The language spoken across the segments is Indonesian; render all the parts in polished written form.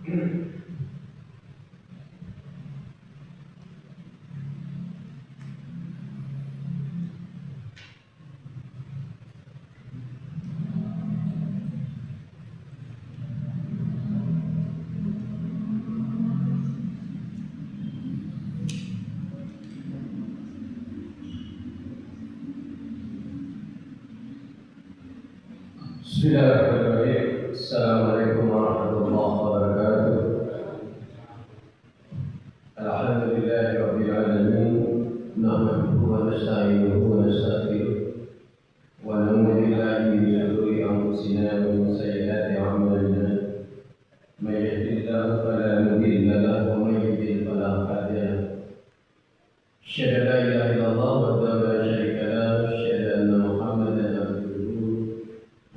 Bismillahirrahmanirrahim. Assalamualaikum warahmatullahi wabarakatuh. Alhamdulillahirabbil alamin. Nahmaduhu wa nasta'inuhu wa nastaghfiruh. Wa na'udzu billahi min shururi anfusina wa min sayyiati a'malina. May yahdihillahu fala mudilla lahu wa may yudlil fala hadiya lahu. Asyhadu an la ilaha illallah wahdahu la syarika lahu wa asyhadu anna Muhammadan abduhu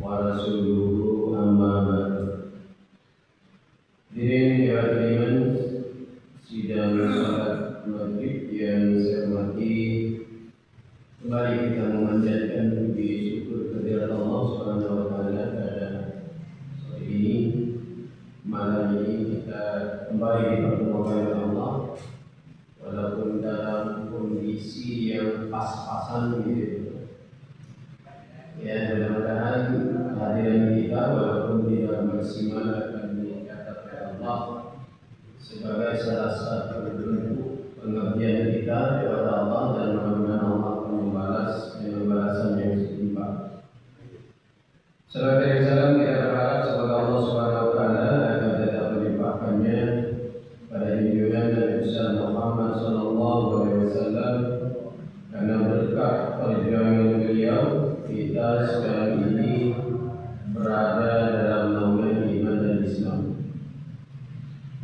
wa rasuluhu amma ba'du. Hadirin yang beriman, sidang salat maghrib yang saya hormati, kembali kita memanjatkan puji syukur kehadirat Allah Subhanahu wa taala pada sore ini. Malam ini kita kembali dipertemukan oleh Allah, walaupun dalam kondisi yang pas-pasan gitu. Ya, mudah-mudahan kehadiran kita walaupun tidak maksimal akan dicatat oleh Allah sebagai salah satu bentuk pengabdian kita kepada Allah, dan mudah-mudahan Allah akan membalas dengan balasan yang setimpal. Salam dan salam kita berharap semoga Allah Subhanahu wa taala akan tetap melimpahkannya pada junjungan Nabi besar Muhammad sallallahu alaihi wasallam, karena berkat perjuangan beliau kita sekarang ini berada dalam naungan iman dan Islam.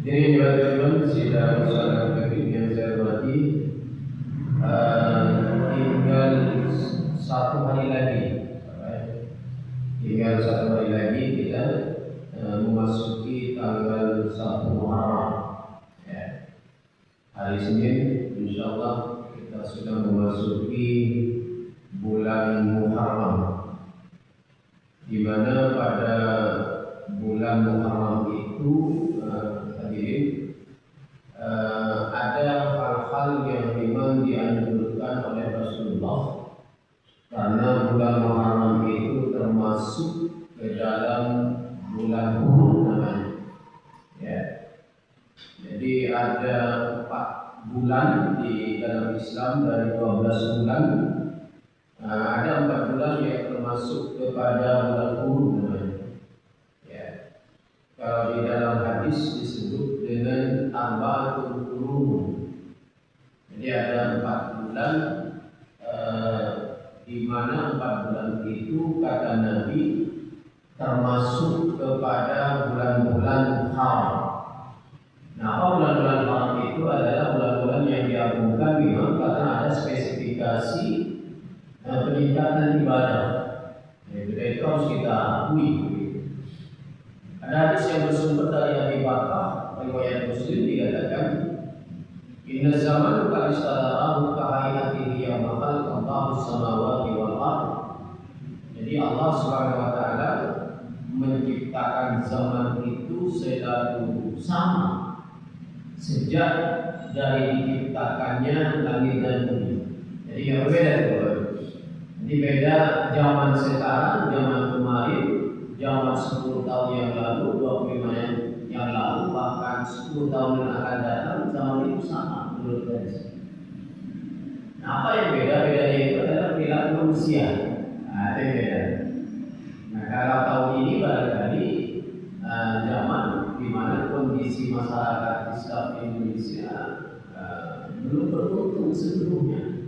Jadi teman-teman, sidang salat maghrib yang saya hormati, tinggal satu hari lagi. Tinggal satu hari lagi kita memasuki tanggal 1 Muharram. Ya. Hari Senin, insyaallah kita sudah memasuki bulan Muharram, di mana pada bulan Muharram itu hadirin ada hal-hal yang memang dianjurkan oleh Rasulullah, karena bulan Muharram itu termasuk ke dalam bulan Hud namanya. Ya. Jadi ada 4 bulan di dalam Islam dari 12 bulan. Ada 4 bulan yang termasuk kepada bulan Hud namanya. Ya. Kalau di dalam hadis disebut dengan Arba'atul Qurum. Jadi ada 4 bulan di mana 4 bulan itu kata Nabi termasuk kepada bulan-bulan haram. Nah, apa bulan-bulan haram itu adalah bulan-bulan yang diagungkan memang karena ada spesifikasi peningkatan ibadah. Itu harus kita akui. Ada hadis yang bersumber dari Abi Bakar, riwayat Muslim, dikatakan, Inna zaman qad istadarahu kahayatihi yawma khalaqallahu samawati wal ardh. Jadi Allah Subhanahu wa taala menciptakan zaman itu selalu sama sejak dari diciptakannya langit dan bumi. Jadi yang berbeda itu. Jadi beda zaman sekarang, zaman kemarin, zaman 10 tahun yang lalu, 25 yang lalu, bahkan 10 tahun yang akan datang, zaman itu sama menurut saya. Nah, apa yang beda? Bedanya itu adalah perilaku manusia. Nah, itu yang beda. Nah, kalau tahun ini barangkali zaman di mana kondisi masyarakat Islam Indonesia belum beruntung sebelumnya.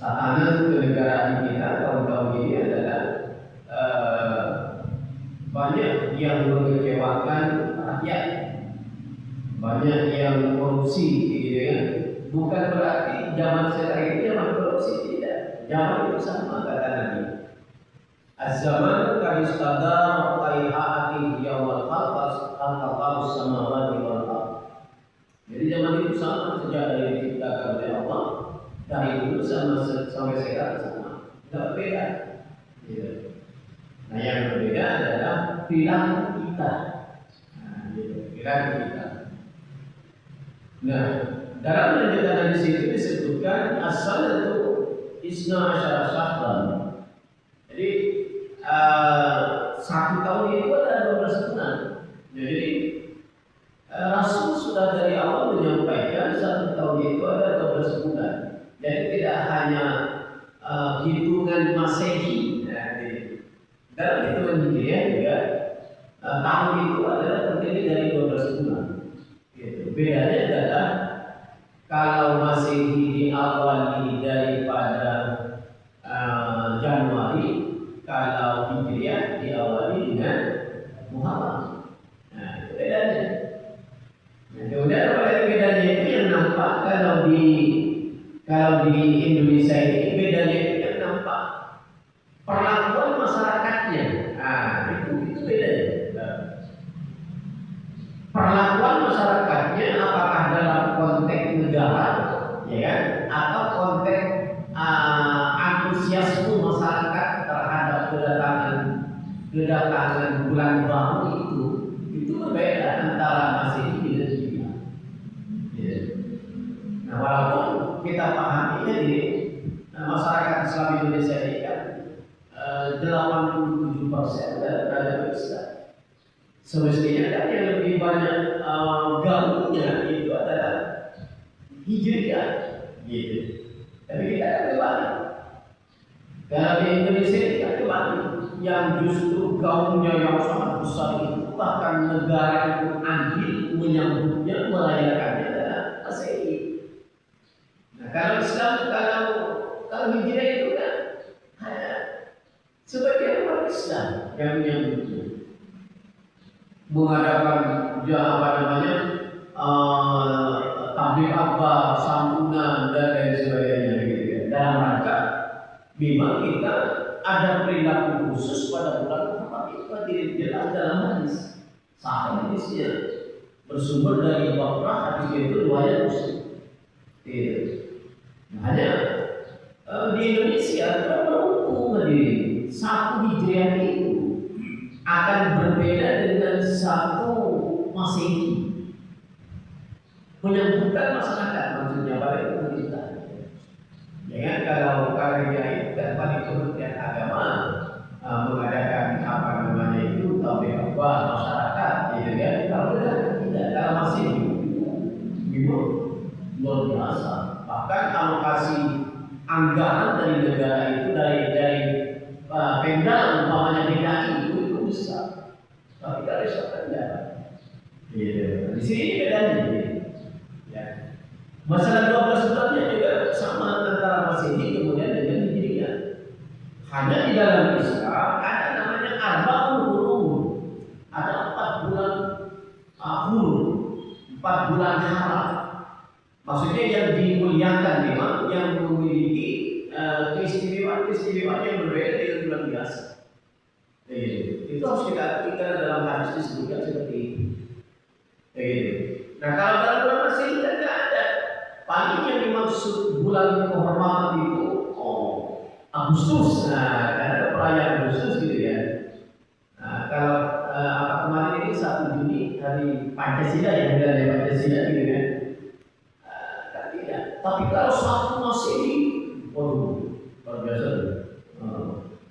Tatanan kenegaraan kita tahun-tahun ini adalah banyak yang mengecewakan rakyat, banyak yang korupsi, gitu kan? Bukan berarti zaman sekarang ini zaman korupsi, tidak. Zaman itu sama kata Nabi. Az-zaman qad istadara qaihati yawmal khalqas samawati wal ardh. Jadi zaman itu sama sejak dari diciptakan oleh Allah. Dari dulu sama sampai sekarang sama, tidak berbeda. Gitu. Nah, yang berbeda adalah perilaku kita. Nah, gitu. kira kita. Nah, dalam lanjutan hadis itu disebutkan asal itu isna asyara syahran. Jadi 1 tahun itu ada 12 bulan. Jadi Rasul sudah dari awal menyampaikan 1 tahun itu ada 12 bulan. Jadi tidak hanya hitungan Masehi. Nah, dalam hitungan Hijriah juga tahun itu adalah terdiri dari 12 bulan. Gitu. Bedanya adalah kalau Masehi diawali daripada Januari, kalau Hijriah diawali dengan Muharram. Nah, itu bedanya. Nah, kemudian pada bedanya itu yang nampak kalau di Indonesia ini bedanya itu yang nampak perlakuan masyarakatnya. Nah, itu bedanya. Perlakuan masyarakatnya apakah dalam konteks negara, ya kan, atau konteks antusiasme masyarakat terhadap kedatangan bulan baru itu berbeda antara Masehi dan Hijriah. Ya. Nah, walaupun kita pahami jadi masyarakat Islam Indonesia ini kan 87% berada Islam. Semestinya kan yang lebih banyak gaulnya itu adalah Hijriah, gitu. Tapi kita kan kembali. Kalau di Indonesia ini kan kembali, yang justru gaulnya yang sangat besar itu bahkan negara itu andil menyambutnya, merayakannya adalah Masehi. Nah, kalau Islam, kalau Hijriah itu kan sebagian umat Islam yang menyambutnya, mengadakan tabligh akbar, santunan dan lain sebagainya gitu ya. Dalam rangka memang kita ada perilaku khusus pada bulan Muharram itu tidak jelas dalam hadis. Sahih hadisnya bersumber dari Bakrah, hadis itu riwayat Muslim. Hanya di Indonesia kita berhukum sendiri. 1 Hijriah itu akan berbeda dengan 1 Masehi. Menyambutkan masyarakat maksudnya pada pemerintah. Jangan kalau Hijriah itu kan pada Kementerian Agama mengadakan itu tabligh akbar masyarakat, gitu kan? Kalau tidak, kalau Masehi itu luar biasa. Bahkan alokasi anggaran dari negara itu dari Pemda umpamanya DKI itu besar. Tapi kalau Islam tidak. Di sini bedanya. Ya. Masalah 12 bulannya juga sama antara Masehi kemudian dengan Hijriah. Hanya di dalam Islam ada namanya arba'ul hurum. Ada 4 bulan hurum, 4 bulan haram. Maksudnya yang dimuliakan memang, yang memiliki keistimewaan yang berbeda dengan bulan biasa. Itu harus kita artikan dalam hadis disebutkan seperti itu. Nah, kalau dalam bulan Masehi kan tidak ada. Paling yang dimaksud bulan kehormatan itu Agustus. Nah, ada perayaan Agustus gitu ya. Nah, kalau kemarin ini 1 Juni hari Pancasila ya, hari Pancasila gitu ya. Tidak. Tapi kalau 1 Masehi, luar biasa.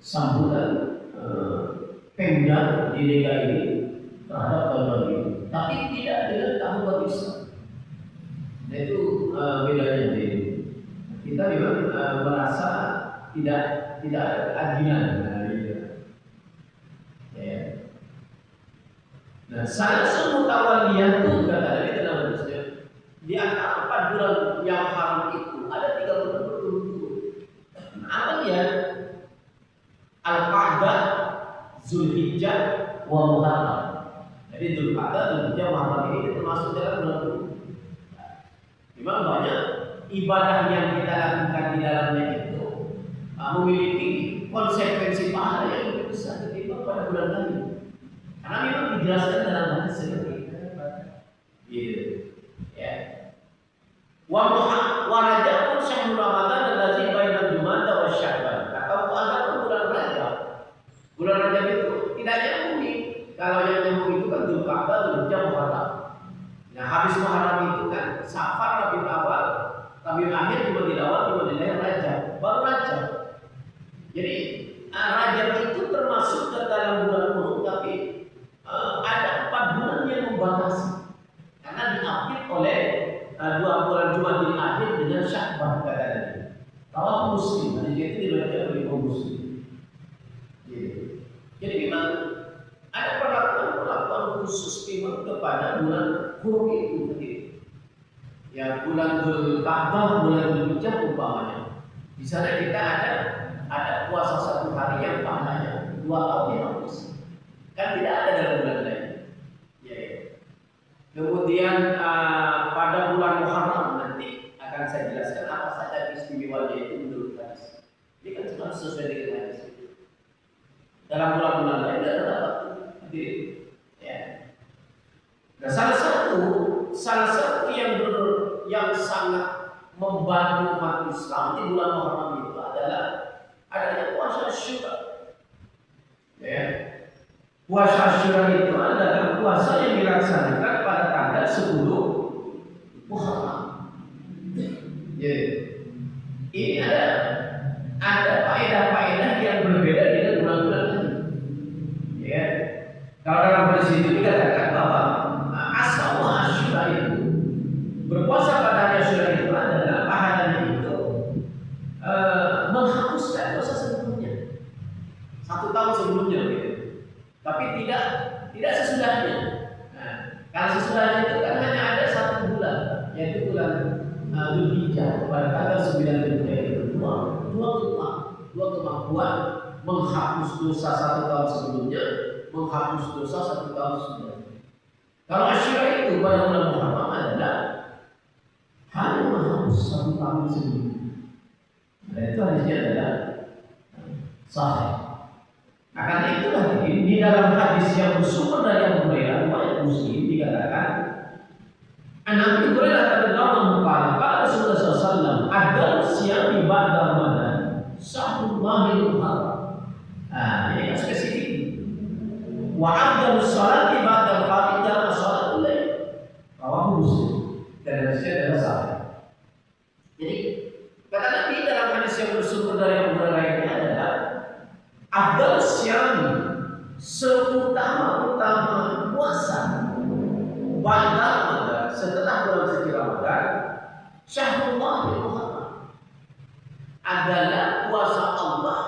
Sambutan Pemda di DKI ini terhadap tahun ini, tapi tidak dengan tahun Islam. Nah, itu bedanya. Kita memang merasa tidak ada keadilan. Nah, salah satu tawaliyah itu kata dari dalam hadisnya, di antara 4 bulan yang haram itu ada 3 bulan berturut-turut. Nah, apa dia? Al-Qa'dah, Zulhijjah, wa Muharram. Jadi Zulqa'dah, Zulhijjah, Muharram ini termasuk dalam bulan itu. Memang banyak ibadah yang kita lakukan di dalamnya itu memiliki konsekuensi pahala yang lebih besar ketimbang pada bulan lain. Karena memang dijelaskan dalam hadis seperti itu. Gitu. Ya. Wa Rajabun syahrul Ramadan allazi baina Jumada wa Sya'ban. Atau ada bulan Rajab. Bulan Rajab itu tidak nyambung nih. Kalau yang nyambung itu kan Zulqa'dah, Zulhijjah, Muharram. habis Muharram itu kan Safar, Rabiul Awal, Rabiul Akhir, Jumadil Awal, Jumadil Akhir, Rajab, baru Rajab. Jadi Rajab itu termasuk ke dalam bulan Qur'an, tapi ada 4 bulan yang membatasi karena diapit oleh 2 bulan Jumadil Akhir dengan Sya'ban katanya. Kalau Muslim, hadis itu diriwayatkan oleh Imam Muslim. Jadi memang ada perlakuan khusus memang kepada bulan Qur'an itu. Ya bulan Dzulqa'dah, bulan Dzulhijjah umpamanya. Di sana kita ada puasa 1 hari yang pahalanya 2 tahun yang habis. Kan tidak ada dalam bulan lain. Ya. Kemudian pada bulan Muharram nanti akan saya jelaskan apa saja istimewanya itu menurut hadis. Ini kan cuma sesuai dengan hadis itu. Dalam bulan-bulan lain tidak terdapat. Ya. Nah, salah satu yang sangat membantu umat Islam di bulan Muharram itu adalah adanya puasa Asyura. Ya. Puasa Asyura itu adalah puasa yang dilaksanakan pada tanggal 10 Muharram. Ya. Ini ada faedah-faedah yang berbeda dengan bulan-bulan lain. Ya. Kalau dalam hadis itu dikatakan bahwa asal Asyura itu berpuasa pada hari Asyura itu adalah pahalanya itu menghapuskan dosa sebelumnya 1 tahun sebelumnya gitu. Tapi tidak sesudahnya. Nah, kalau sesudahnya itu kan hanya ada 1 bulan, yaitu bulan Dzulhijjah pada tanggal 9 Dzulhijjah itu dua kemampuan menghapus dosa 1 tahun sebelumnya, menghapus dosa 1 tahun sebelumnya. Kalau Asyura itu pada bulan Muharram adalah hanya menghapus 1 tahun sebelumnya. Nah, itu hadisnya adalah sahih. Nah, karena itulah di dalam hadis yang bersumber dari Abu Hurairah riwayat Muslim dikatakan, Nabi Hurairah radhiyallahu anhu qala Rasulullah sallallahu alaihi wasallam ada siyam ba'da Ramadan syahrul Muharram. Nah, ini kan spesifik. Wa afdalus sholati ba'da al-fardhi sholatul lail. Rawahu Muslim. Dan hadisnya adalah sahih. Jadi kata Nabi dalam hadis yang bersumber dari Abu Hurairah ini adalah afdal syam, seutama-utama puasa ba'da Ramadan, setelah bulan suci Ramadan, syahrul Muharram, adalah puasa Allah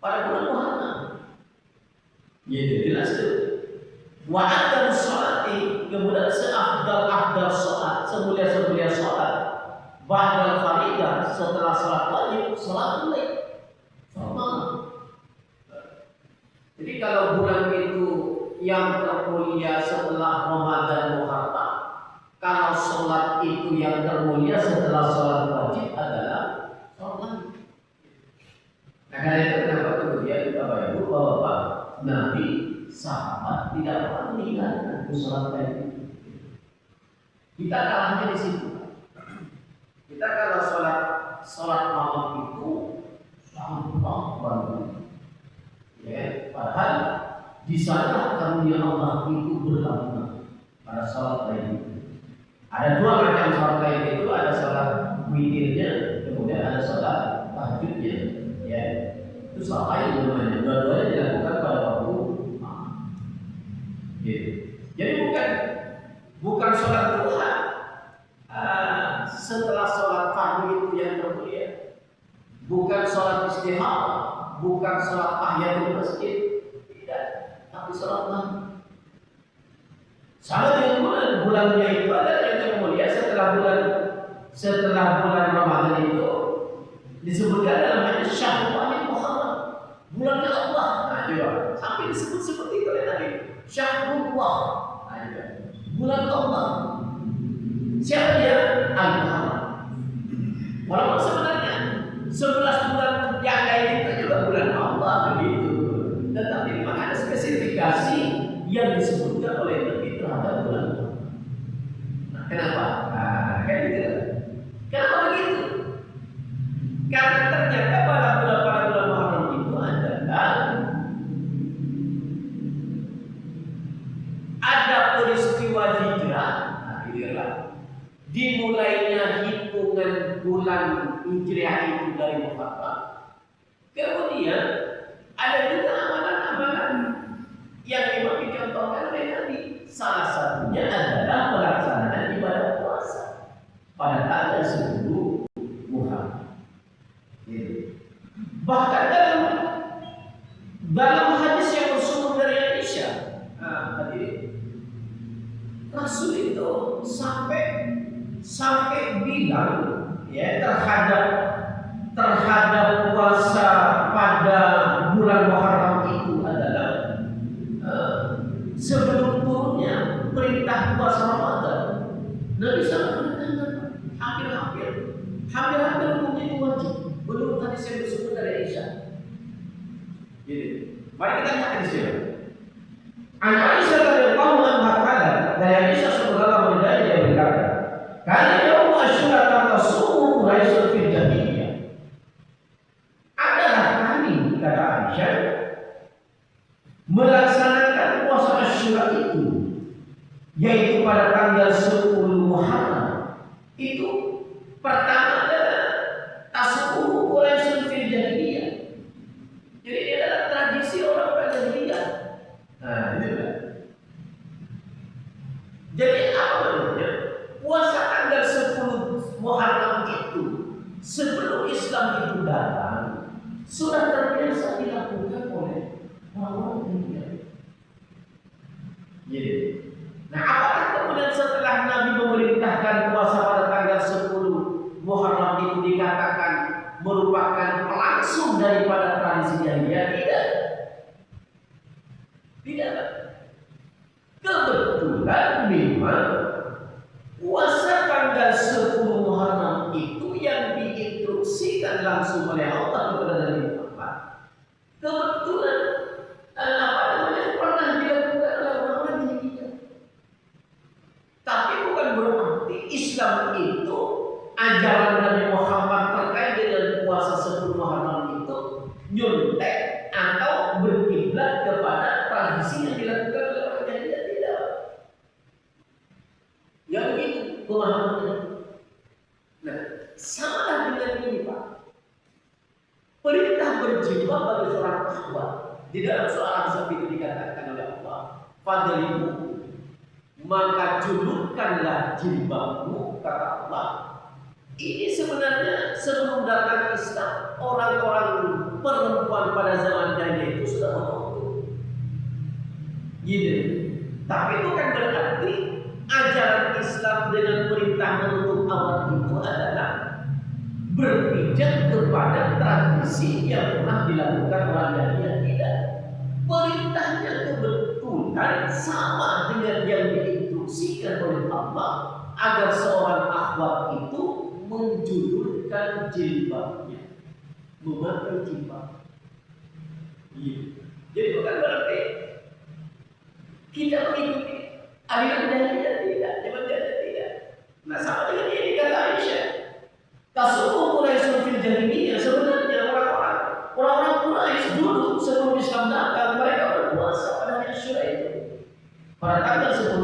pada bulan Muharram. Ya jelas itu. Wa afdal sholati, kemudian seafdal sholat, semulia sholat ba'da faridah, setelah sholat wajib, sholat lail, sholat malam. Jadi kalau bulan itu yang termulia setelah Ramadan Muharram, kalau sholat itu yang termulia setelah sholat wajib adalah sholat wajib. Nah, karena itu kenapa kemudian Bapak Ibu bahwa Nabi sahabat tidak pernah meninggalkan sholat wajib. Kita kalahnya di situ. Kita kalau sholat malam itu sangat banget. Ya, padahal di sana karunia Allah itu berlama pada sholat lain. Ada 2 macam sholat lain itu, ada sholat witirnya, kemudian ada sholat tahajudnya. Ya, itu sholat lain namanya. Dua-duanya dilakukan pada waktu malam. Gitu. Jadi bukan sholat duha setelah sholat fardu itu yang termulia, bukan sholat istihara, bukan sholat tahiyatul masjid, tidak, tapi sholat malam. Sama dengan bulannya itu adalah yang termulia setelah bulan Ramadan itu disebutkan dalam hadis syahrul Muharram, bulannya Allah. Nah, juga sampai disebut seperti itu ya tadi, syahrullah. Nah, bulan Allah. Siapa dia? Al-Muharram. Walaupun sebenarnya 11 bulan yang lain itu juga bulan Allah begitu, tetapi memang ada spesifikasi yang disebutkan oleh Nabi terhadap bulan Allah. Nah, kenapa? Nah, kan gitu. Kenapa begitu? Karena ternyata pada bulan Muharram itu ada peristiwa hijrah. Nah, dimulainya hitungan bulan Hijriah itu dari Muharram. Kemudian ada juga amalan-amalan yang memang dicontohkan oleh Nabi. Salah satunya adalah pelaksanaan ibadah puasa pada tanggal 10 Muharram. Bahkan dalam hadis yang bersumber dari Aisyah, Rasul itu sampai bilang ya terhadap puasa pada bulan Muharram itu adalah sebelum turunnya perintah puasa Ramadan, Nabi SAW hampir-hampir hukum itu wajib. Belum tadi saya bersumber dari Aisyah. Jadi, mari kita lihat di sini. An Aisyah radhiyallahu anha kata, dari Aisyah radhiyallahu anha dia berkata, "Kana yaum Asyura tasumu Quraisy fil jahiliyah." Adalah kami, kata Aisyah, melaksanakan puasa Asyura itu, yaitu pada tanggal 10 Muharram. Itu pertama adalah tasumu Quraisy fil jahiliyah. Jadi ini adalah tradisi orang-orang jahiliyah. Nah, itu kan. Jadi apa namanya? Puasa tanggal 10 Muharram itu sebelum Islam itu datang sudah terbiasa dilakukan oleh orang-orang dunia. Jadi, nah apakah kemudian setelah Nabi memerintahkan puasa pada tanggal 10 Muharram itu dikatakan merupakan pelangsung daripada tradisi jahiliyah? Tidak. Kebetulan memang puasa tanggal 10 Muharram itu yang diinstruksikan langsung oleh Allah kepada Nabi Muhammad. Kebetulan pernah dilakukan oleh orang-orang jahiliyah. Tapi bukan berarti Islam itu ajaran Nabi Muhammad terkait dengan puasa 10 Muharram itu nyontek atau berkiblat kepada tradisi yang dilakukan oleh orang jahiliyah. Tidak. Yang begitu pemahamannya. Nah, sama dengan ini Pak. Perintah berjilbab bagi seorang akhwat di dalam seorang sapi itu dikatakan oleh Allah, "Fadlimu, maka julurkanlah jilbabmu," kata Allah. Ini sebenarnya sebelum datang Islam, orang-orang perempuan pada zaman jahiliyah itu sudah menutup. Gitu. Tapi itu kan berarti ajaran Islam dengan perintah menutup aurat itu adalah berpijak kepada tradisi yang pernah dilakukan orang jahiliyah. Tidak. Perintahnya kebetulan sama dengan yang diinstruksikan oleh Allah agar seorang akhwat itu menjulurkan jilbabnya, memakai jilbab. Jadi bukan berarti kita mengikuti aliran jahiliyah, tidak, zaman jahiliyah tidak. Nah, sama dengan ini kata Aisyah, tasumu Quraisy fil jahiliyah. Sebenarnya orang-orang Quraisy dulu sebelum Islam datang, mereka berpuasa pada hari Asyura itu pada tanggal 10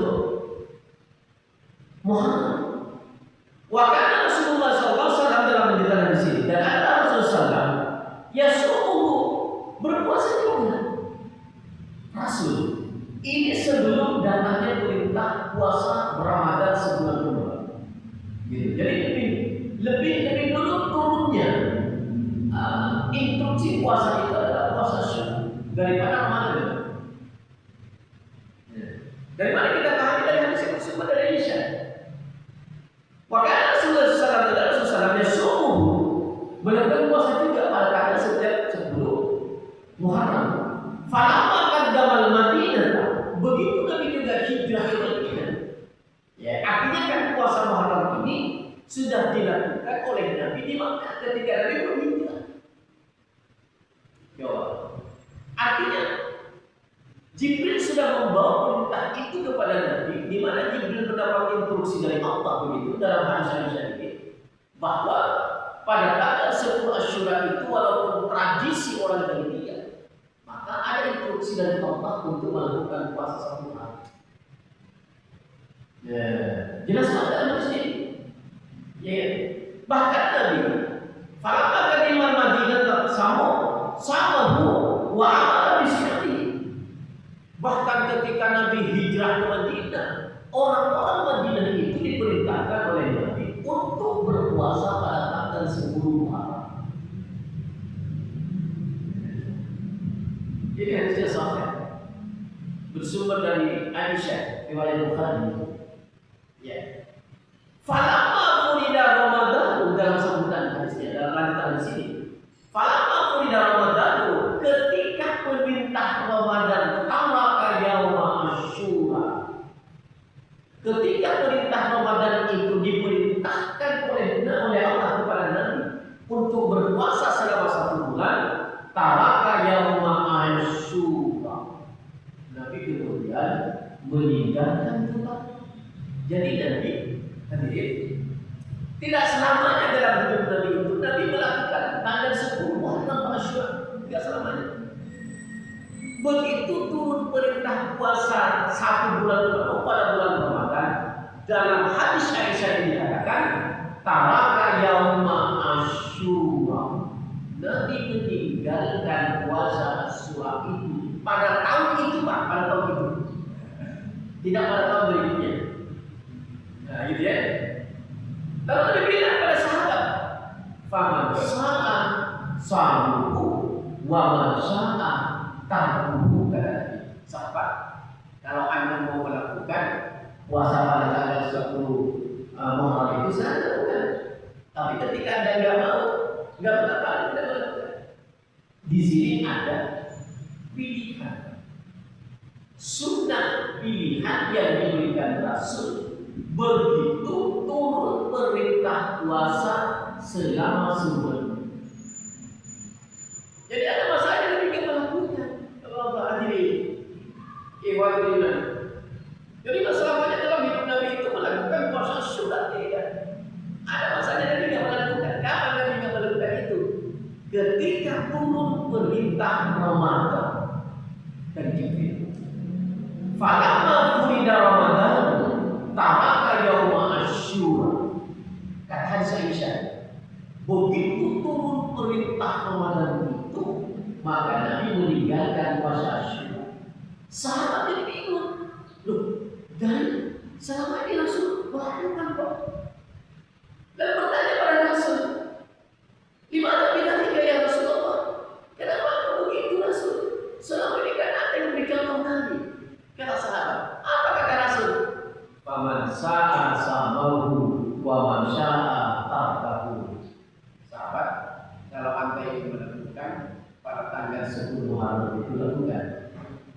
Muharram. Wakana Rasulullah SAW dalam menjelaskan di sini, dan ada Rasulullah SAW yasumu, berpuasa juga. Rasul ini sebelum datangnya perintah puasa Ramadan sebulan dulu. Gitu. Jadi lebih dulu turunnya instruksi puasa itu adalah puasa Syawal daripada Ramadan. Dari mana kita pahami dari hadis yang bersumber dari Aisyah? Wakana Rasulullah SAW yasumu, melakukan puasa juga pada tanggal setiap 10 Muharram. Falamma qaddamal Madinah, begitu Nabi juga hijrah ke Madinah. Ya, artinya kan puasa Muharram ini sudah dilakukan oleh Nabi di Makkah ketika Nabi berhijrah. Jawab. Artinya Jibril sudah membawa perintah itu kepada Nabi, di mana Jibril mendapat instruksi dari Allah begitu dalam hadis Aisyah ini, bahwa pada tanggal 10 Asyura itu walaupun tradisi orang jahiliyah, maka ada instruksi dari Allah untuk melakukan puasa 1 hari. Ya, jelas dalam hadis ini. Ya, bahkan Nabi, falamma qadima Madinah sama wa amara bisyati. Bahkan ketika Nabi hijrah ke Madinah, orang-orang Madinah itu diperintahkan oleh Nabi untuk berpuasa pada tanggal 10 Muharram. Jadi hadisnya sahih. Bersumber dari Aisyah riwayat Bukhari. Ya. Falamma furida Ramadan, dalam sebutan hadisnya dalam lanjutan di sini. Falamma furida Ramadan, ketika perintah Ramadan taraka yauma Asyura. Ketika perintah Ramadan itu diperintahkan oleh Allah kepada Nabi untuk berpuasa selama 1 bulan, taraka yauma Asyura. Nabi kemudian meninggalkan tempat. Jadi Nabi hadirin, tidak selamanya dalam hidup Nabi itu Nabi melakukan tanggal 10 Muharram Asyura, tidak selamanya. Begitu turun perintah puasa 1 bulan penuh pada bulan Ramadan, dalam hadis Aisyah ini dikatakan taraka yauma Asyura. Nabi meninggalkan puasa Asyura itu pada tahun itu, Pak, pada tahun itu. Tidak pada tahun berikutnya. Nah, gitu ya. Lalu Nabi bilang pada sahabat, "Faman sya'a shamuhu wa man sya'a tarkuhu." Kata sahabat, kalau Anda mau melakukan puasa pada tanggal 10 Muharram itu saya lakukan. Tapi ketika Anda enggak mau, enggak apa-apa, tidak melakukan. Di sini ada pilihan. Sunnah pilihan yang diberikan Rasul begitu turun perintah puasa selama sebulan. Jadi ada masalah yang kita melakukan. Kalau hadirin, ikhwatillah. Jadi masalahnya dalam hidup Nabi itu melakukan puasa sunnah tidak. Ada masalah yang tidak melakukan. Kapan Nabi tidak melakukan itu? Ketika turun perintah Ramadan dan Jibril. Falamma furida Ramadan taraka yauma Asyura. Kata hadis Aisyah, begitu turun perintah Ramadan itu, maka Nabi meninggalkan puasa Asyura. Sahabat jadi bingung, loh, dan selama ini Rasul melakukan kok. Dan bertanya pada Rasul, di mana bid'ahnya ya Rasulullah? Kenapa begitu Rasul? Selama ini kan ada yang memberi contoh Nabi. Kata sahabat, apa kata Rasul? Faman sya'a samahu wa man sya'a tarkahu. Sahabat, kalau Anda ingin melakukan pada tanggal 10 Muharram itu lakukan.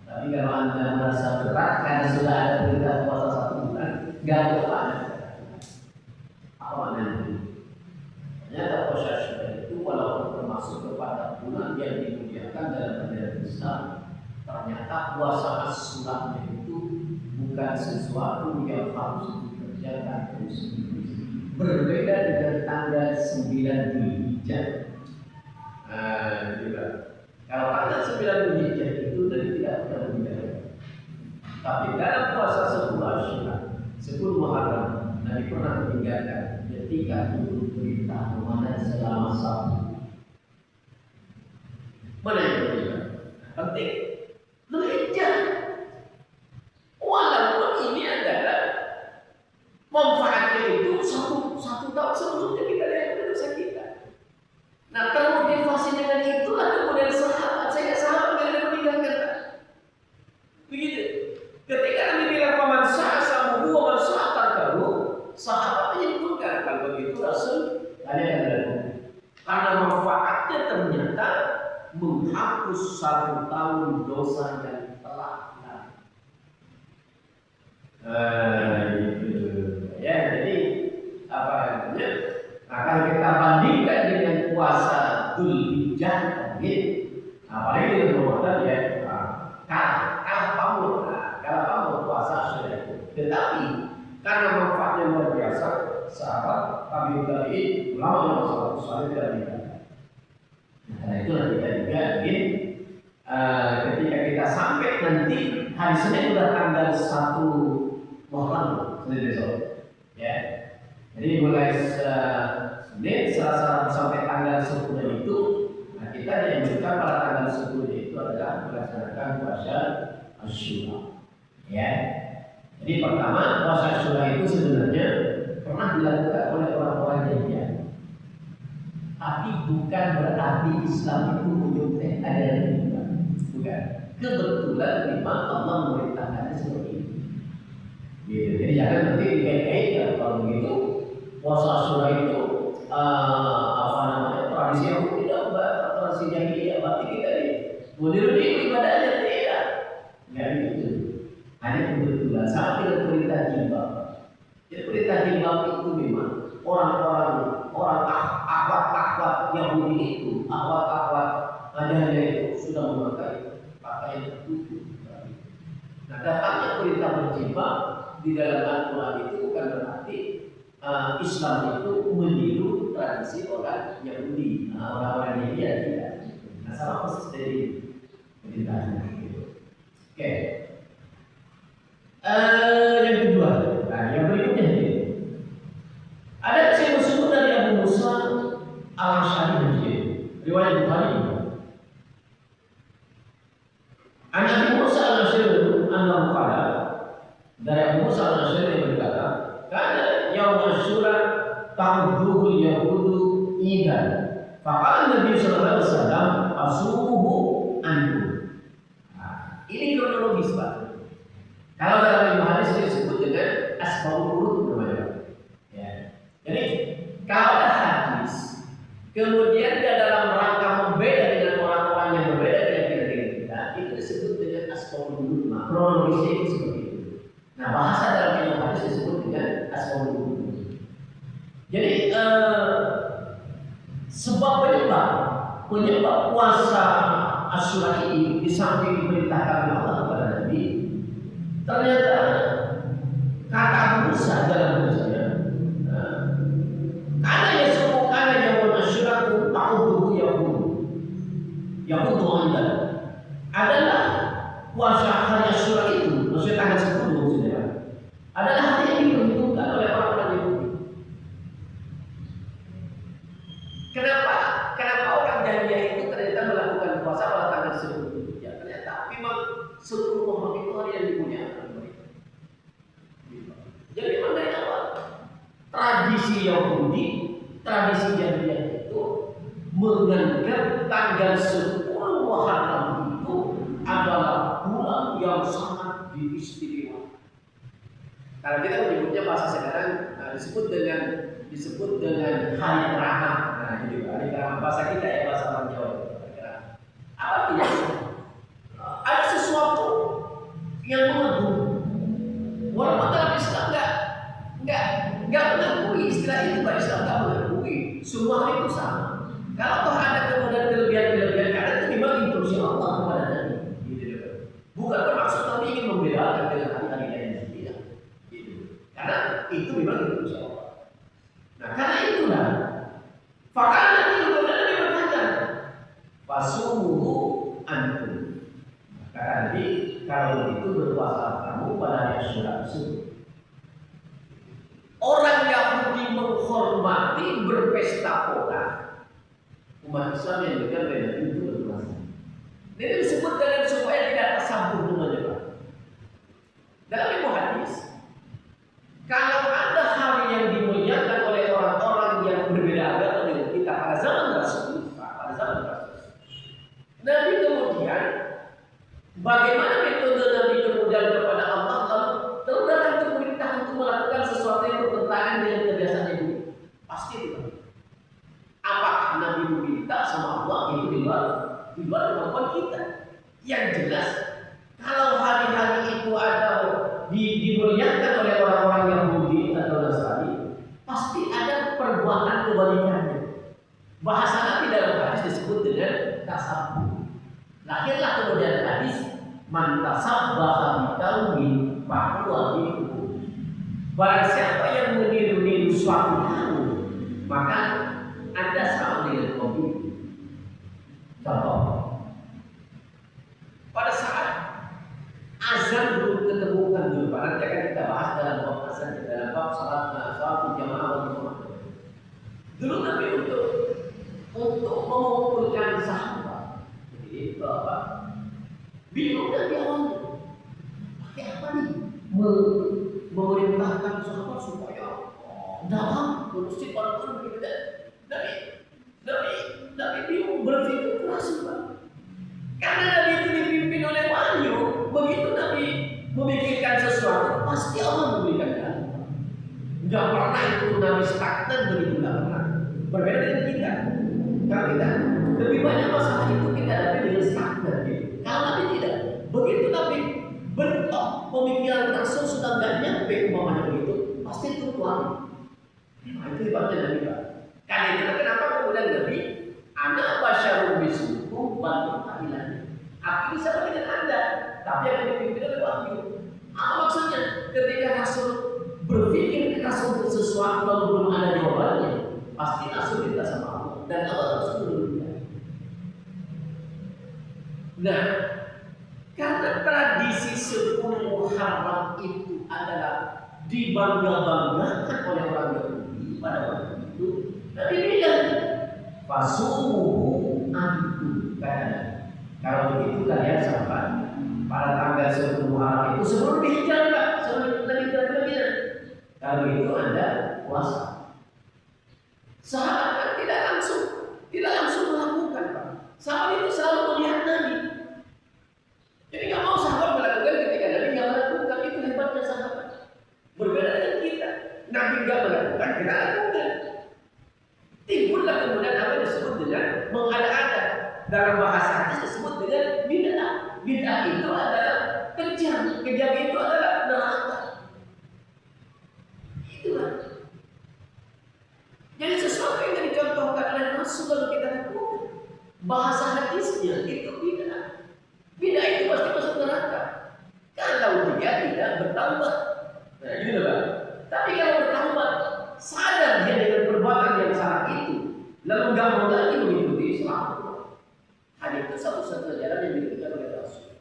Tapi kalau Anda merasa berat karena sudah ada perintah puasa 1 bulan, enggak apa-apa. Apa maknanya? Ternyata puasa Syawal itu walaupun termasuk kepada bulan yang dimuliakan dalam ajaran Islam, ternyata puasa Asyura itu bukan sesuatu yang harus dikerjakan terus-menerus. Berbeda dengan tanggal 9 Dzulhijjah. Kalau tanggal 9 Dzulhijjah itu tadi tidak pernah meninggalkan. Tapi dalam puasa 10 Asyura, 10 Muharram, Nabi pernah meninggalkan ketika turun perintah Ramadan selama 1. Mana yang berbeda? Penting. Belajar. Walaupun ini adalah manfaatnya itu satu tahun sebelumnya kita lihat dosa kita. Nah, termotivasi dengan itulah kemudian sahabat tidak meninggalkan. Begitu. Ketika Nabi bilang paman sa'asamu wa man sa'atarkahu, sahabat menyimpulkan kalau begitu Rasul karena manfaatnya ternyata menghapus 1 tahun dosa yang telah lalu. Itu ya, jadi apa namanya? Akan kita bandingkan dengan puasa Dzulhijjah, gitu. Apalagi di Ramadan ya, kalah pamur puasa sudah itu. Tetapi karena manfaatnya luar biasa, sahabat, tabi'in, ulama yang saleh tidak meninggalkan. Karena itulah kita juga ingin ketika kita sampai nanti hari Senin sudah tanggal 1 Muharram, Senin besok, ya. Jadi mulai Senin, Selasa, sampai tanggal 10 itu, nah kita dianjurkan pada tanggal 10 itu adalah melaksanakan puasa Asyura. Ya. Jadi pertama, puasa Asyura itu sebenarnya pernah dilakukan oleh orang-orang jahiliyah. Tapi bukan berarti Islam itu menyuntik ada juga. Bukan. Kebetulan memang Allah memerintahkannya seperti itu. Gitu. Jadi jangan nanti dikait-kaitkan kalau begitu puasa Asyura itu tradisi yang tidak tradisi jahiliyah, berarti kita meniru ibadahnya tidak. Enggak gitu. Hanya kebetulan sama dengan perintah jilbab. Jadi perintah jilbab itu memang orang akhwat Yahudi itu, akhwat adanya itu sudah memakai pakaian tertutup. Nah, datangnya perintah berjilbab di dalam Al-Quran itu bukan berarti Islam itu meniru tradisi orang Yahudi, orang-orang India tidak. Nah, sama persis dari perintahnya. Oke. Yang kedua, yang berikutnya ini. Ada yang disebut dari Abu Musa Al-Asy'ari, riwayat Bukhari. Abu Musa Al-Asy'ari annahu qala, dari Abu Musa Al-Asy'ari berkata, "Kana yaum Asyura ta'udduhu al-yahudu idan." Faqala Nabi sallallahu alaihi wasallam, "Asumuhu antum." Nah, ini kronologis, Pak. Kalau dalam ilmu hadis disebut dengan asbabul wurud namanya. Ya. Jadi kalau ada hadis kemudian dia dalam rangka membeda dengan orang-orang yang berbeda dengan kita, itu disebut dengan asbabul wurud. Kronologisnya itu seperti itu. Nah, bahasa dalam ilmu hadis disebut dengan asbabul wurud. Jadi sebab penyebab puasa Asyura ini di samping diperintahkan Allah kepada Nabi, ternyata kata Abu Musa dalam tulisannya, karena ya semua karena yang Asyura itu ta'udhu yahudu anda adalah puasa hari Asyura itu, maksudnya tanggal 10 maksudnya, adalah hari yang diperhitungkan oleh orang-orang Yahudi. Kenapa orang jahiliyah itu ternyata melakukan puasa pada tanggal 10? Ya ternyata memang seluruh umat itu hari yang dimuliakan mereka. Jadi memang dari awal tradisi Yahudi, tradisi jahiliyah itu menganggap tanggal 10 Muharram itu adalah bulan yang sangat diistimewakan. Kalau kita menyebutnya bahasa sekarang disebut dengan hari keramat. Nah, ini juga hari keramat bahasa kita ya, bahasa orang Jawa. Apa artinya? Ada sesuatu yang mengagum. Walaupun dalam Islam enggak mengakui istilah itu, Pak. Islam enggak mengakui. Semua hari itu sama. Kalau toh ada kemudian kelebihan karena itu memang instruksi Allah kepada Nabi. Gitu. Bukan bermaksud Nabi ingin membedakan dengan hari-hari lainnya. Tidak. Gitu. Karena itu memang instruksi Allah. Nah, karena itulah fakal Nabi berkata, "Fasumuhu antum." Karena Nabi kalau begitu berpuasa kamu pada hari Asyura tersebut. Orang Yahudi menghormati berpesta pora. Umat Islam yang juga beda itu berpuasa. Ini disebut dengan supaya tidak tersambung dengannya, Pak. Dalam ilmu hadis, kalau ada hal yang dimuliakan oleh orang-orang yang berbeda agama dengan kita pada zaman Rasul, Nabi kemudian bagaimana metode Nabi kemudian kepada Allah lalu datang untuk perintah untuk melakukan sesuatu yang bertentangan dengan kebiasaan itu? Pasti tidak. Apakah Nabi meminta sama Allah itu di luar kemampuan kita? Yang jelas kalau hari-hari itu ada dimuliakan oleh orang-orang Yahudi atau Nasrani, pasti ada perbuatan kebalikannya. Bahasa Nabi dalam hadis disebut dengan tasabbuh. Lahirlah kemudian hadis man tasabbaha biqaumin fahuwa minhum. Barang siapa yang meniru-niru suatu kaum, maka Anda sama dengan kaum itu. Contoh, pada saat azan belum ketemukan jumpa, nanti akan kita bahas dalam bab azan, dalam bab salat berjamaah Nabi awalnya. Pakai apa nih? Memerintahkan sahabat supaya datang ke masjid pada orang begitu. Nabi bingung berpikir keras Pak. Karena Nabi itu dipimpin oleh wahyu. Begitu Nabi memikirkan sesuatu, pasti Allah memberikan jalan. Tidak pernah itu Nabi stagnan begitu, tidak pernah. Berbeda dengan kita. Kalau kita lebih banyak masalah itu kita hadapi dengan stagnan. Kalau Nabi tidak, begitu Nabi bentuk pemikiran langsung sudah nggak nyampe umpamanya begitu, pasti itu tuan. Nah, itu hebatnya Nabi Pak. Karena itu kenapa kemudian Nabi anak basyarun bisukum bantu kalian. Aku bisa dengan Anda, tapi yang dipimpin oleh wahyu. Apa maksudnya? Ketika Rasul berpikir Rasul untuk sesuatu lalu belum ada jawabannya, pasti Rasul minta sama Allah dan Allah langsung menurunkan. Nah, karena tradisi 10 Muharram itu adalah dibangga-banggakan oleh orang Yahudi pada waktu itu, Nabi bilang, "Fasumuhu antum." Kalau begitu kalian sampai pada tanggal 10 Muharram itu sebelum dihijrah Pak, sebelum Nabi hijrah ke Madinah. Kalau itu Anda puasa. Sahabat kan tidak langsung melakukan Pak. Sahabat itu selalu melihat Nabi. Jadi nggak mau sahabat melakukan ketika Nabi nggak melakukan, itu hebatnya sahabat. Berbeda dengan kita, Nabi nggak melakukan, kita lakukan. Timbullah kemudian apa disebut dengan mengada-ada. Dalam bahasa hadis disebut dengan bid'ah. Bid'ah itu adalah kejam itu adalah neraka. Itulah. Jadi sesuatu yang dicontohkan oleh Rasul lalu kita lakukan. Bahasa hadisnya itu bid'ah. Bid'ah itu pasti masuk neraka. Kalau dia tidak bertambah. Nah, gitu Pak. Tapi kalau bertambah, sadar dia dengan perbuatan yang salah itu, lalu nggak mau lagi mengikuti Islam. Hanya itu satu-satunya jalan yang diberikan oleh Rasul.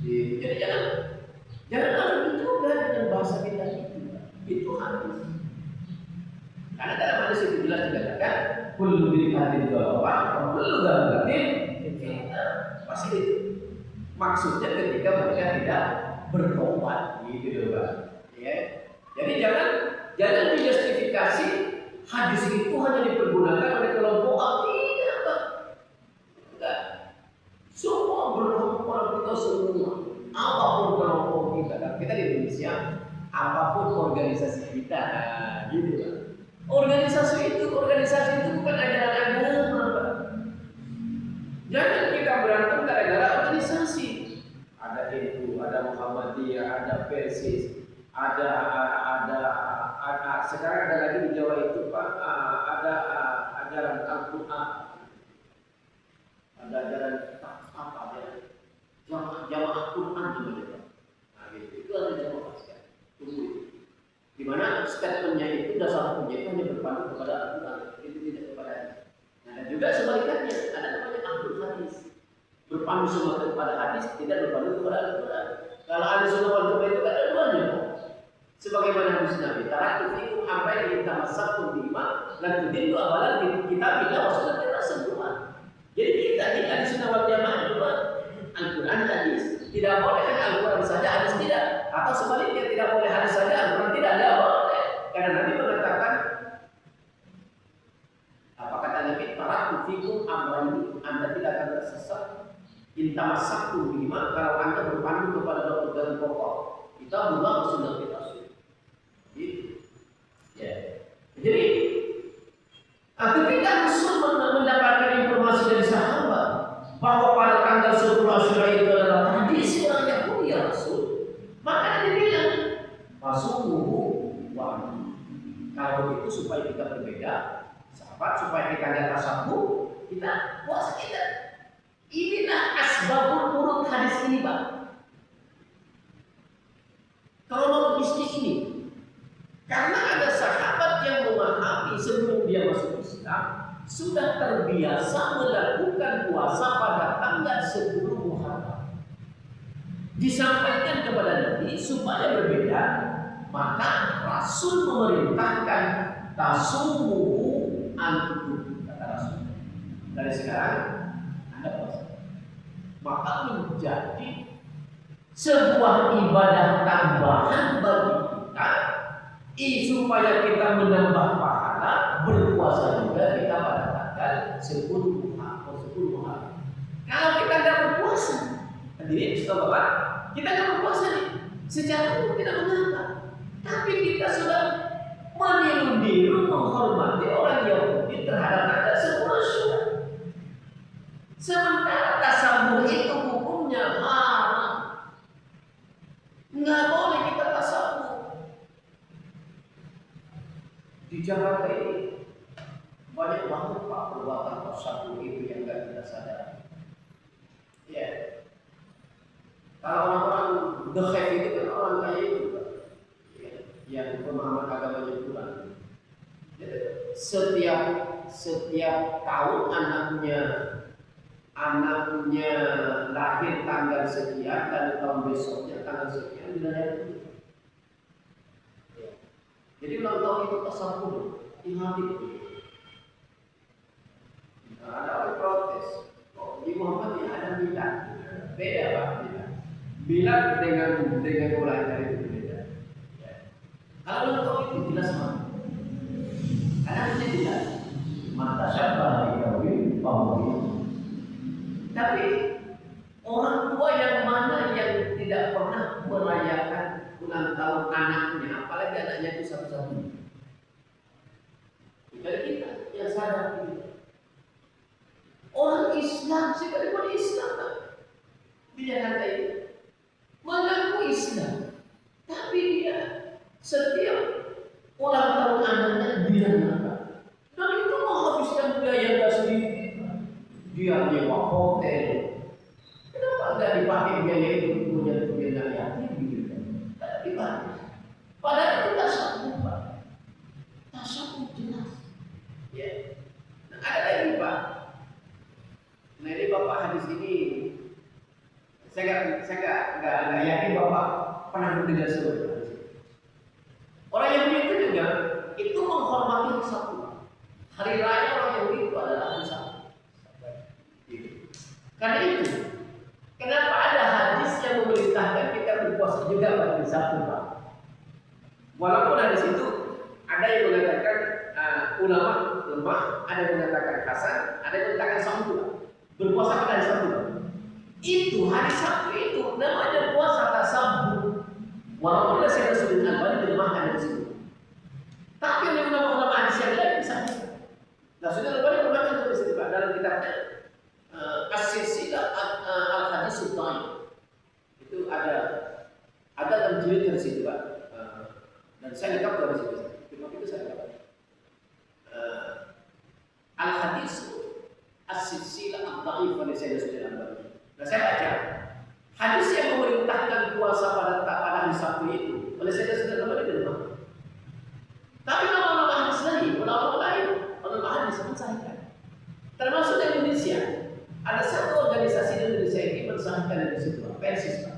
Jadi jangan ada mencoba dengan bahasa kita itu. Itu hadis. Karena dalam hadis itu jelas dikatakan, kullu bid'atin dhalawah, kullu dhalalatin pasti itu. Maksudnya ketika mereka tidak bertobat, gitu loh Pak. Ya. Jadi jangan dijustifikasi hadis itu hanya dipergunakan oleh kelompok tidak Pak. Enggak. Semua berkelompok kita semua. Apapun kelompok kita di Indonesia, apapun organisasi kita, gitu Pak. Organisasi itu bukan ajaran agama Pak. Jangan kita berantem gara-gara organisasi. Ada itu, ada Muhammadiyah, ada Persis, ada sekarang ada lagi di Jawa itu Pak, ada ajaran Al-Quran, ada ajaran apa ya, jamaah Quran namanya. Nah, itu ada jamaah sekarang. Tunggu itu. Di mana statementnya itu dasar hukumnya itu hanya berpandu kepada Al-Quran, itu tidak kepada hadis. Nah, dan juga sebaliknya ada namanya Ahlul Hadis, berpandu semua kepada hadis, tidak berpandu kepada Al-Quran. Kalau ada sunnah wal jamaah itu ada duanya. Sebagaimana hadis Nabi, taraktu fikum amrayn in tamassaktum bihima lan tudillu awalan kitabillah wa sunnatir rasulullah. Jadi kita ini ahli sunnah wal jamaah juga Al-Quran hadis. Tidak boleh hanya Al-Quran saja, hadis tidak. Atau sebaliknya tidak boleh hadis saja, Al-Quran tidak boleh. Karena Nabi mengatakan, apa kata Nabi? Taraktu fikum amrayn, Anda tidak akan tersesat. In tamassaktum bihima, kalau Anda berpandu kepada dua pokok, kita bukan sunnah kita. Ya. Jadi ketika Rasul mendapatkan informasi dari sahabat bahwa pada tanggal 10 Asyura itu adalah tradisi orang Yahudi ya Rasul, maka dia bilang masukmu wahyu. Kalau begitu supaya kita berbeda, sahabat, supaya kita tidak tasabuh, kita puasa kita. Inilah asbabul wurud hadis ini Pak. Kronologisnya ini. Karena ada sahabat yang memahami sebelum dia masuk Islam sudah terbiasa melakukan puasa pada tanggal 10 Muharram. Disampaikan kepada Nabi supaya berbeda, maka Rasul memerintahkan tasumuhu antum, kata Rasul. Dari sekarang Anda puasa. maka menjadi sebuah ibadah tambahan bagi kita, supaya kita menambah pahala. Berpuasa juga kita pada tanggal 10 hari. Kalau kita nggak berpuasa, hadirin saudara, kita nggak berpuasa nih, secara umum tidak mengapa, tapi kita sudah meniru-niru menghormati orang Yahudi terhadap tanggal 10 Syawal. Sementara tasabuh itu hukumnya haram, nggak boleh kita tasabuh. Di Jakarta ini banyak banget pak perbuatan tasabuh itu yang nggak kita sadari. Ya, kalau orang-orang dehek itu kan orang kaya itu, ya, yang pemahaman agamanya kurang. Setiap tahun anaknya lahir tanggal sekian dan tahun besoknya tanggal sekian dilayani. Jadi ulang tahun itu tasabuh, ingat itu. Nah, ada orang protes, di Muhammad ada milad, beda pak milad. Milad dengan ulang tahun itu beda. Ya. Kalau ulang tahun itu jelas pak. Anaknya tidak mata siapa dikawin pahami. Tapi orang tua yang mana yang tidak pernah merayakan ulang tahun anaknya, apalagi anaknya itu satu-satunya. Jadi kita yang sadar ini. Orang Islam sekalipun Islam di Jakarta ini mengaku Islam, tapi dia setiap ulang tahun anaknya dia nakal. Dan itu menghabiskan biaya nggak sedikit. Dia nyewa hotel. Kenapa nggak dipakai biaya itu punya biaya yatim gitu? Tidak dipakai. Padahal itu tasabuh pak. Tasabuh jelas. Ya. Nah, ada lagi pak. Nah ini bapak hadis ini saya nggak yakin bapak pernah mendengar sebelumnya. Orang Yahudi itu juga itu menghormati hari Sabtu. Hari raya orang Yahudi itu adalah hari Sabtu. Karena itu, kenapa ada hadis yang memerintahkan kita berpuasa juga pada hari Sabtu, Pak? Walaupun hadis itu ada yang mengatakan ulama lemah, ada yang mengatakan hasan, ada yang mengatakan sahih. Berpuasa pada hari Sabtu. Itu hari Sabtu itu namanya puasa tasabuh. Walaupun saya Rasulul Albani melemahkan dari situ. Tapi ulama-ulama hadis yang lain bisa. Rasulul Albani melemahkan dari situ Pak dalam kitabnya As-Silsilah Al-Hadits Ad-Dhaif. Itu ada dalam jilid dari situ Pak. Dan saya lengkap dari situ. Cuma itu saya lengkap. Al-Hadits As-Silsilah Ad-Dhaif oleh saya Rasulul Albani. Nah saya baca hadis yang memerintahkan puasa pada hari Sabtu itu oleh saya sudah lama di rumah. Tapi ulama hadis lain, ulama hadis mensahihkan. Termasuk di Indonesia, ada satu organisasi di Indonesia ini mensahihkan di situ, Persis Pak.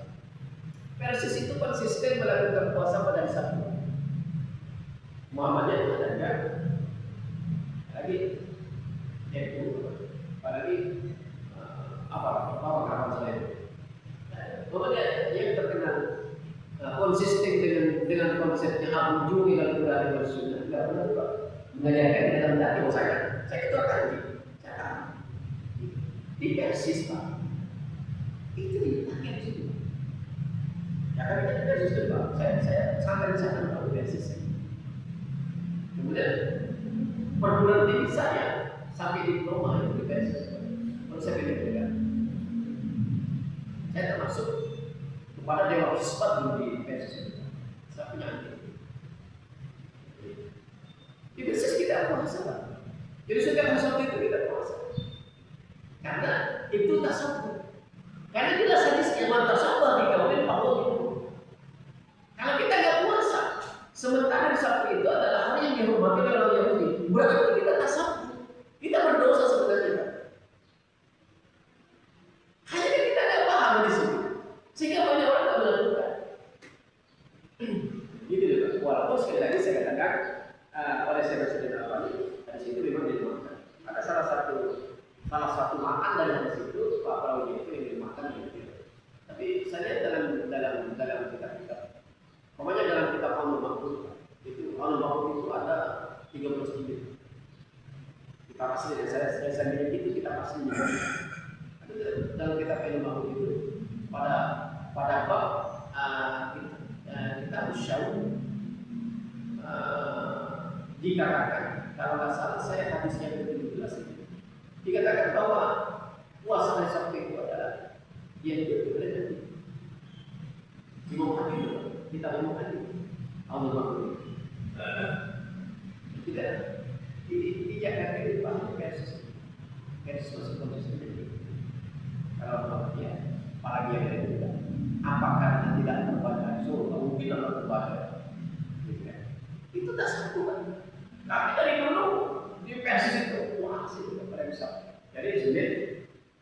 Persis itu konsisten melakukan puasa pada hari Sabtu. Muhammadiyah itu ada enggak? Lagi, apalagi apa kawan saya? Pokoknya yang terkenal konsisten dengan konsepnya Abu Juni dan Quran dan Sunnah tidak pernah lupa mengajarkan dalam dakwah saya ketua kanji di Persis Pak itu dipakai di situ ya kan kita di Persis itu Pak saya sampai di sana Pak di Persis kemudian perguruan tinggi saya sampai diploma itu di Persis konsep ini berbeda saya termasuk kepada Dewan Siswa dulu di Persis. Saya punya adik. Di Persis kita puasa Pak. Jadi setiap hari Sabtu itu kita puasa. Karena itu tasabuh. Karena jelas hadisnya man tasabbaha bi qaumin fa huwa minhum. Kalau kita nggak puasa, sementara hari Sabtu itu adalah hari yang dihormati oleh orang Yahudi, berarti kita tasabuh. Kita berdosa sebenarnya. Hanya kita nggak paham di sini. Sehingga banyak orang tak melakukan. Gitu ya Pak. Walaupun sekali lagi saya katakan oleh saya sudah apa dari situ memang dimakan. Ada salah satu makan dari situ Pak Prabowo itu yang dimakan pasti saya sendiri itu kita pasti dalam kita film aku itu pada bab kita usyau dikatakan kalau nggak salah saya hadis yang ke-17 itu dikatakan bahwa puasa besok itu adalah yang itu dimaukan itu kita dimaukan itu Allah maklum tidak dijaga kehidupan versus sendiri. Kalau ya, apalagi yang kedua, apakah tidak terbaca surga mungkin akan terbaca. Itu tak satu kan. Kami dari dulu di versi itu puasa itu pada bisa. Jadi Senin,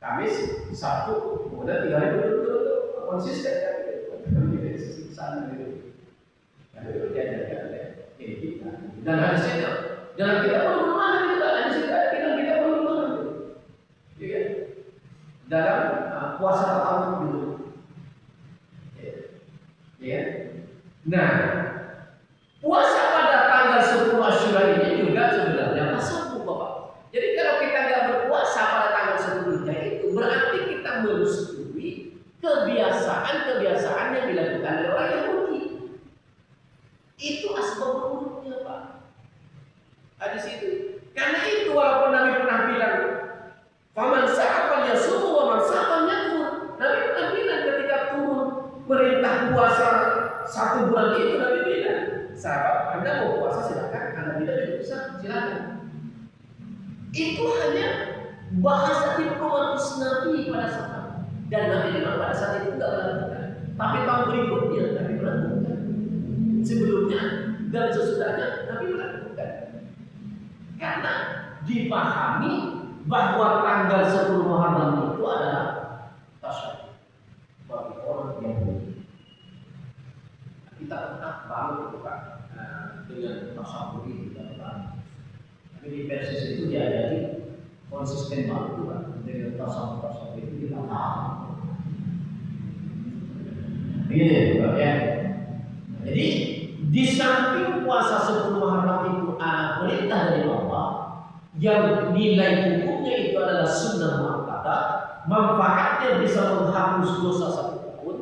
Kamis, Sabtu, kemudian 3 hari itu konsisten kan gitu. Sana gitu. Nah, itu dia ini kita. Dan hadisnya jangan kita perlu mana kita hadisnya kita perlu mana. Iya. Dalam puasa tahun dulu. Ya. Nah, puasa pada tanggal 10 Asyura ini juga sebenarnya tasawuf Bapak. Jadi kalau kita nggak berpuasa pada tanggal 10 itu berarti kita merestui kebiasaan yang dilakukan oleh orang Yahudi. Itu asbab urutnya Pak. Hadis itu. Karena itu walaupun Nabi pernah bilang, "Faman sa'afan yasum wa man sa'afan yakfur." Nabi pernah bilang ketika turun perintah puasa 1 bulan itu Nabi bilang, "Sahabat, Anda mau puasa silakan, Anda tidak bisa silakan." Itu hanya bahasa diplomatis Nabi pada saat dan Nabi memang pada saat itu tidak melakukan. Tapi tahun berikutnya Nabi melakukan. Sebelumnya dan sesudahnya Nabi melakukan. Karena dipahami bahwa tanggal 10 Muharram itu adalah tasyrik bagi orang Yahudi. Kita pernah bangun Pak dengan tasyrik itu kita pernah. Tapi di versi itu diajari konsisten banget Pak dengan tasyrik itu kita paham. Begini Pak ya. Jadi di samping puasa 10 Muharram itu perintah dari Allah yang nilai hukumnya itu adalah sunnah muakkadah, manfaatnya bisa menghapus dosa 1 tahun,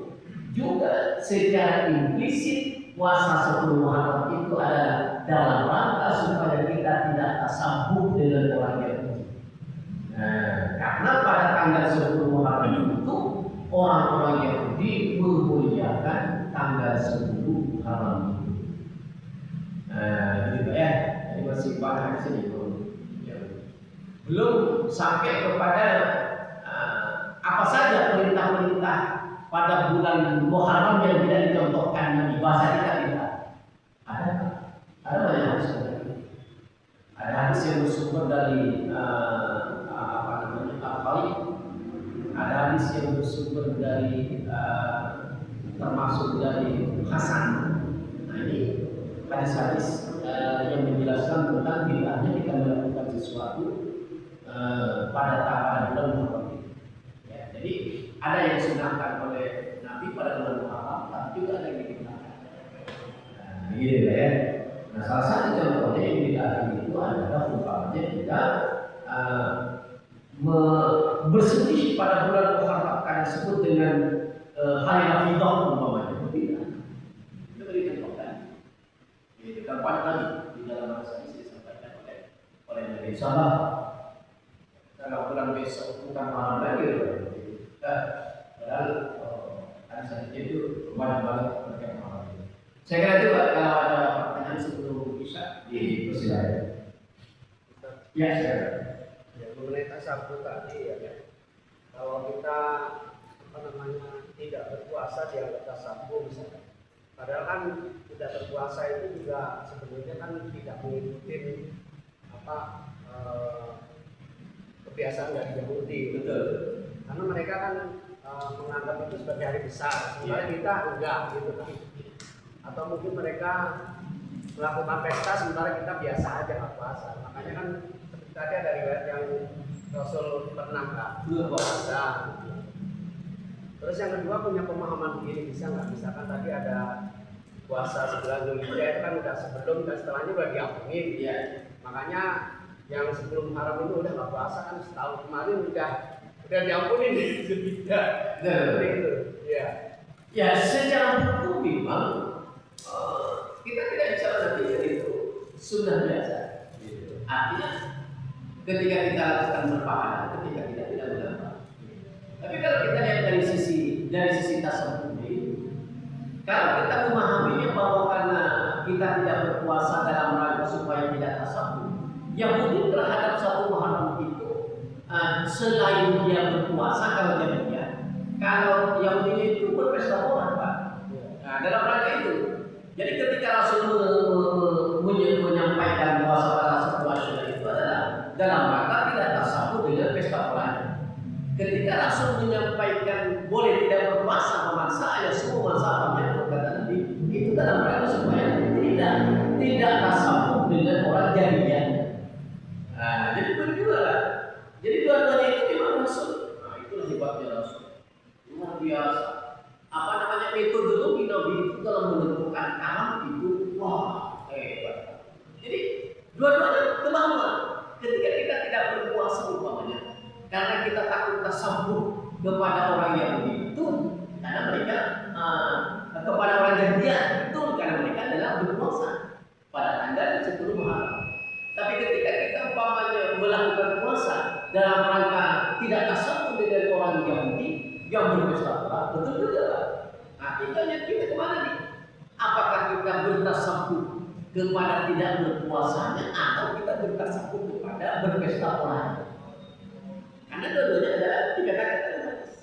juga secara implisit puasa 10 Muharram itu adalah dalam rangka supaya kita tidak tasabbuh dengan orang Yahudi. Karena pada tanggal 10 Muharram itu orang-orang Yahudi memuliakan tanggal 10 Muharram. Gitu ya. Jadi masih banyak sini belum sampai kepada apa saja perintah-perintah pada bulan Muharram yang tidak dicontohkan Nabi. Bahasa kita tidak ada banyak hadis. Ada hadis yang bersumber dari Al-Khalid. Ada hadis yang bersumber dari termasuk dari Hasan. Nah ini hadis-hadis yang menjelaskan tentang bid'ahnya kita melakukan sesuatu pada bulan Muharram. Ya, jadi ada yang disunahkan oleh Nabi pada bulan Muharram, tapi juga ada yang dibidakan. Nah, gitu ya. Nah, salah satu contohnya yang dibidakan itu adalah umpamanya kita bersedih pada bulan Muharram karena disebut dengan hari Rafidah umpamanya. Itu dicontohkan. Itu kan lagi di dalam bahasa ini disampaikan oleh Nabi Sallallahu. Kalau bulan besok bukan malam lagi, padahal hadis itu banyak banget terkait malam. Saya kira juga kalau ada pertanyaan sebelum bisa dipersilakan. Ya, silakan. Ya, mengenai tasabbuh tadi ya, kalau kita tidak berpuasa dianggap tasabbuh misalnya. Padahal kan tidak berpuasa itu juga sebenarnya kan tidak mengikuti kebiasaan dari Yahudi. Betul. Karena mereka kan menganggap itu sebagai hari besar, sementara kita enggak gitu kan. Atau mungkin mereka melakukan pesta sementara kita biasa aja nggak puasa. Makanya kan seperti tadi ada riwayat yang Rasul pernah nggak puasa. Terus yang kedua punya pemahaman begini, bisa nggak? Misalkan tadi ada puasa sebulan Dzulhijjah itu kan udah sebelum dan setelahnya udah diampuni. Ya. Makanya yang sebelum haram ini udah nggak puasa kan setahun kemarin udah diampuni gitu. Itu. Iya. Ya secara hukum memang kita tidak bisa menafsirkan itu sunnah biasa. Artinya ketika kita lakukan berpahala, ketika kita tidak berpahala. Tapi kalau kita lihat dari sisi tasawuf ini, kalau kita memahaminya bahwa karena kita tidak berpuasa dalam rangka supaya tidak tasawuf, Yahudi terhadap satu Muharram itu selain dia berpuasa kalau Yahudi itu berpesta pola, Pak. Nah, dalam rangka itu. Jadi ketika Rasul menyampaikan puasa pada satu Asyura itu adalah dalam rangka tidak tasawuf dengan pesta pola. Ketika Rasul menyampaikan boleh tidak berpuasa memaksa ya semua masalahnya kata Nabi itu dalam rangka supaya tidak tasawuf dengan orang jahiliyah. Nah, jadi begitu lah. Jadi dua-duanya itu memang Rasul. Nah, itulah hebatnya Rasul. Luar biasa. Apa namanya metodologi Nabi itu dalam menentukan alam itu wah hebat. Jadi dua-duanya kemauan. Ketika kita tidak berpuasa umpamanya, karena kita takut tersambung kepada orang Yahudi itu, karena mereka kepada orang Jahiliyah itu karena mereka adalah berpuasa pada tanggal 10 Muharram. Tapi ketika kita umpamanya melakukan puasa dalam rangka tidak tersambung dengan orang Yahudi yang berpesta pola, betul tidak? Nah, kita kemana nih? Apakah kita bertasabbuh kepada tidak berpuasanya atau kita bertasabbuh kepada berpesta pola? Karena dua-duanya adalah dikatakan hadis.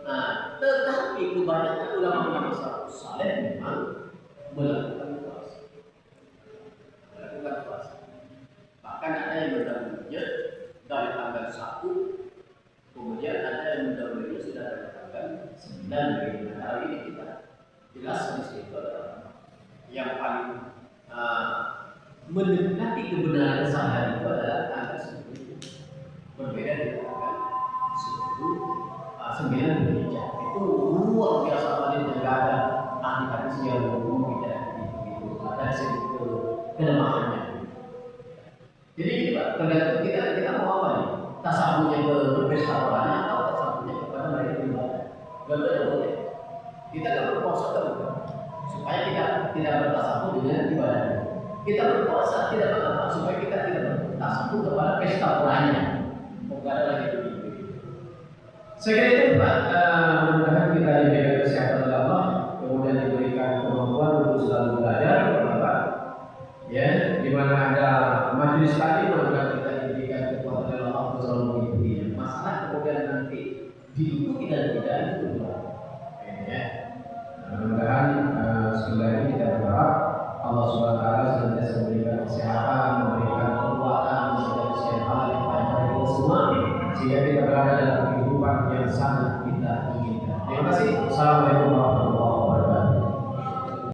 Nah, tetapi kebanyakan ulama salafus saleh memang melakukan puasa. Bahkan ada yang mendahulunya dari tanggal 1, kemudian ada yang mendahulunya sudah dari tanggal 9 dari hari ini kita jelas di situ adalah yang paling mendekati kebenaran sehari itu adalah tanggal 10. Berbeda dengan tanggal 9 Dzulhijjah. Itu luar biasa paling tidak ada ahli hadis yang ngomong tidak begitu. Ada sedikit kelemahannya. Jadi tergantung kita mau apa nih? Tasawufnya ke berpesta polanya atau tasawufnya kepada mereka beribadah. Gak boleh. Kita tidak berpuasa kan supaya kita tidak bertasawuf dengan ibadah. Kita berpuasa tidak berapa supaya kita tidak bertasawuf kepada pesta polanya. Bukan ada lagi begitu. Saya kira itu Pak. Mudah-mudahan kita diberikan kesehatan oleh Allah, kemudian diberikan kemampuan untuk selalu belajar, Bapak. Ya, di mana ada majelis tadi, mudah-mudahan kita diberikan kekuatan oleh Allah untuk selalu mengikutinya. Masalah kemudian nanti diikuti dan tidak itu ya. Mudah-mudahan sekali lagi kita berharap Allah Subhanahu wa taala senantiasa memberikan kesehatan, memberikan kekuatan, memberikan kesehatan yang baik bagi kita semua sehingga kita berada dalam kehidupan yang sangat kita inginkan. Terima kasih. Assalamualaikum.